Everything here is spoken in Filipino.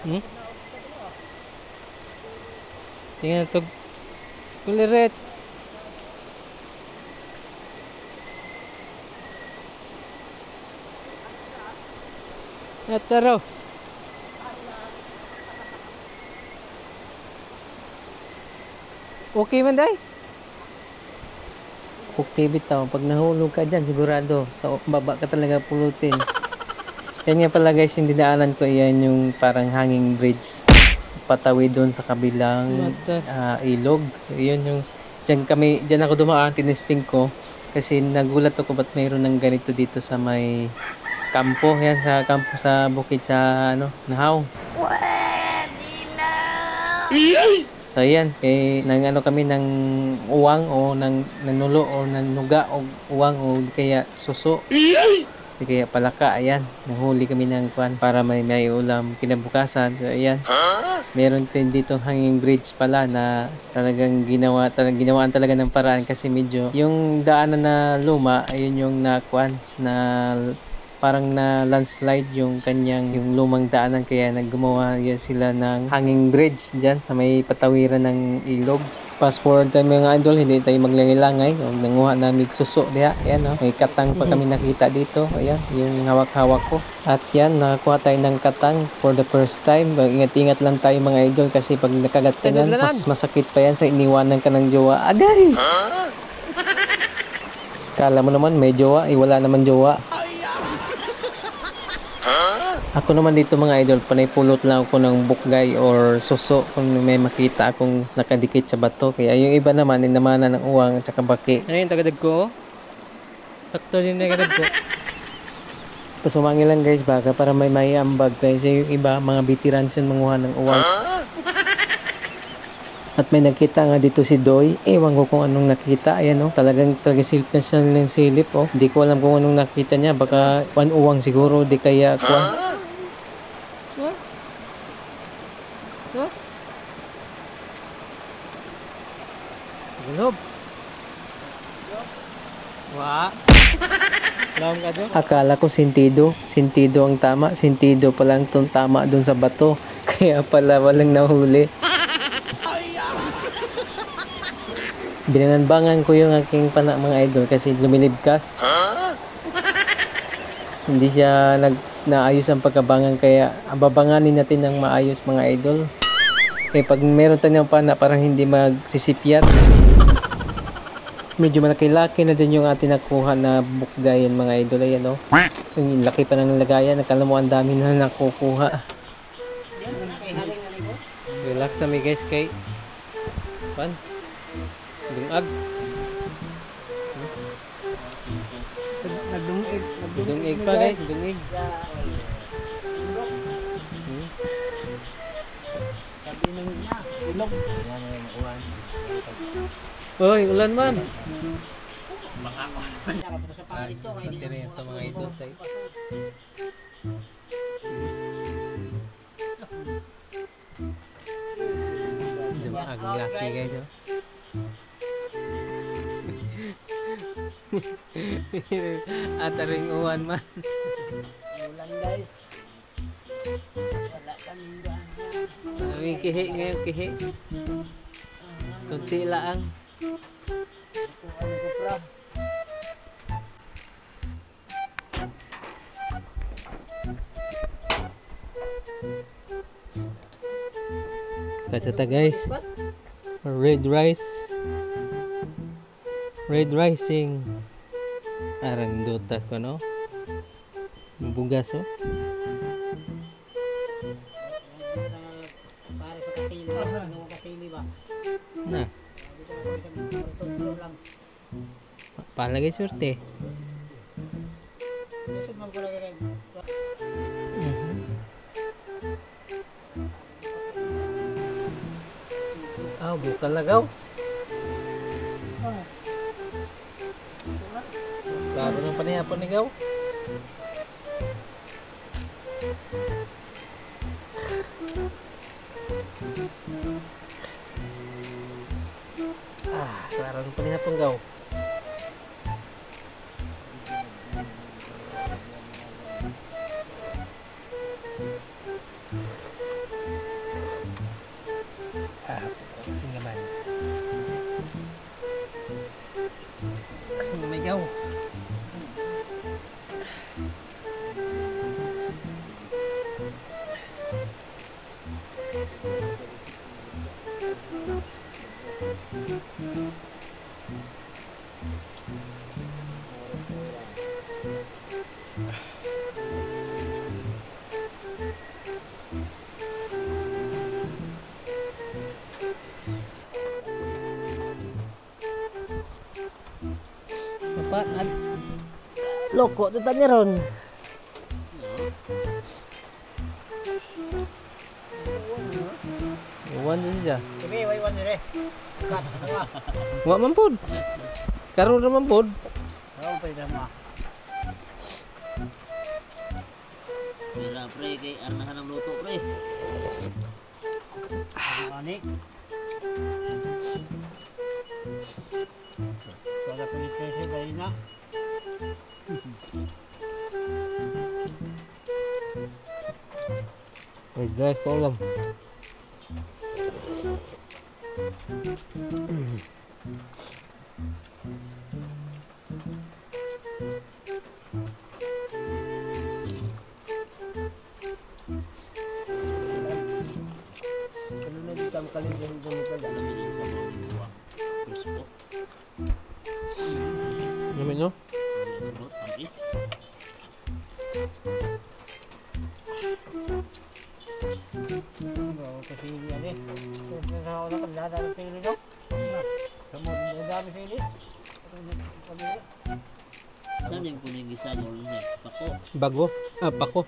Hmm? Tingnan ito. Kuliret. Nataro. Okay man day? Okay bitaw. Pag nahulog ka dyan, sigurado. Sa baba ka talaga pulutin. Yan nga pala guys, yung dinaanan ko, yan yung parang hanging bridge. Patawid doon sa kabilang ilog. Yun yung, dyan ako dumaan, tinesting ko. Kasi nagulat ako ba't mayroon ng ganito dito sa may kampo. Yan, sa kampo sa bukid sa, Nahaw. So ayan, nang kami ng uwang o ng nanulo o ng nuga o uwang o kaya suso. Di kaya palaka, ayan. Nahuli kami ng kwan para may ulam kinabukasan. So ayan. Meron din dito hanging bridge pala na talagang ginawaan talaga ng paraan kasi medyo yung daanan na luma, ayun yung nakwan na parang na landslide yung lumang daanan kaya naggumawa yan sila ng hanging bridge dyan sa may patawiran ng ilog. Fast forward tayo mga idol, hindi tayo maglangay-langay. Nanguha namin suso diha. Ayan, may katang pa kami nakita dito. Ayan, yung hawak-hawak ko. At yan, nakakuha tayo ng katang for the first time. Ingat-ingat lang tayo mga idol kasi pag nakagat ka yan, mas masakit pa yan sa iniwanan ka ng jowa. Agay! Kala mo naman may jowa, wala naman jowa. Ako naman dito mga idol, panay pulot lang ako ng bukgay or suso kung may makita akong nakadikit sa bato. Kaya yung iba naman, inamana ng uwang at saka baki. Ano yung tagadag ko? Sakto din na tagadag ko. Pasumangi lang guys baka para may ambag kasi yung iba, mga veterans yun manguha ng uwang. At may nakita nga dito si Doy. Ewan ko kung anong nakita. Ayan talagang silip na siya ng silip Di ko alam kung anong nakita niya. Baka uwang siguro. Di kaya Gulob. Wa. Laom ka doon? Akala ko sentido. Sentido ang tama. Sentido pa lang itong tama doon sa bato. Kaya pala walang nahuli. Binanganbangan ko yung aking mga idol kasi lumilibkas. Hindi siya naayos ang pagkabangan kaya babanganin natin ng maayos mga idol. Kaya pag meron tayong pana parang hindi magsisipyat. Medyo malaki-laki na din yung ating nakuha na bukgayan mga idol. Ayan Ang laki pa ng lagayan. Nakala mo ang dami na nakukuha. Relax kami guys kay pan. Dungag. Dungig pa guys, dungig. Sabi ng ilog. Oy, ulan man. Pati ito mga idol tayo. Ang laki guys Ataring uwan man. Ulan guys. Wala kaming daan. Aming kihi ngayon, kihi. Kunti lang. Tata guys. Red rice. Red rising. Arang dotas ko bugas Nah. Palagi surte. Bukan lagaw. Baru ng panihapon ni gaw. Baru ng panihapon gaw. pa. Loko, ito tanya ron. Uwan din siya. Kami, iwan nire. Kat, ano? Wa man pod. Karon ra man pod. Ano pa ito mo? Mira pre, kay arnahan ng luto pre. Anik. Wala ko ni Tese dahil na. Ay, guys, ko lang. Ano na dito ang kalindahin sa mga Alam mo yung sabaw ni buwa. Crispo. Namin no? Bro, tamis. Kasi yan eh. Kung sa ako na kanilada ng pili no? Sa mo, ang dami pili. Saan yung punigisa mo ulit? Pako. Bago. Ah, pako.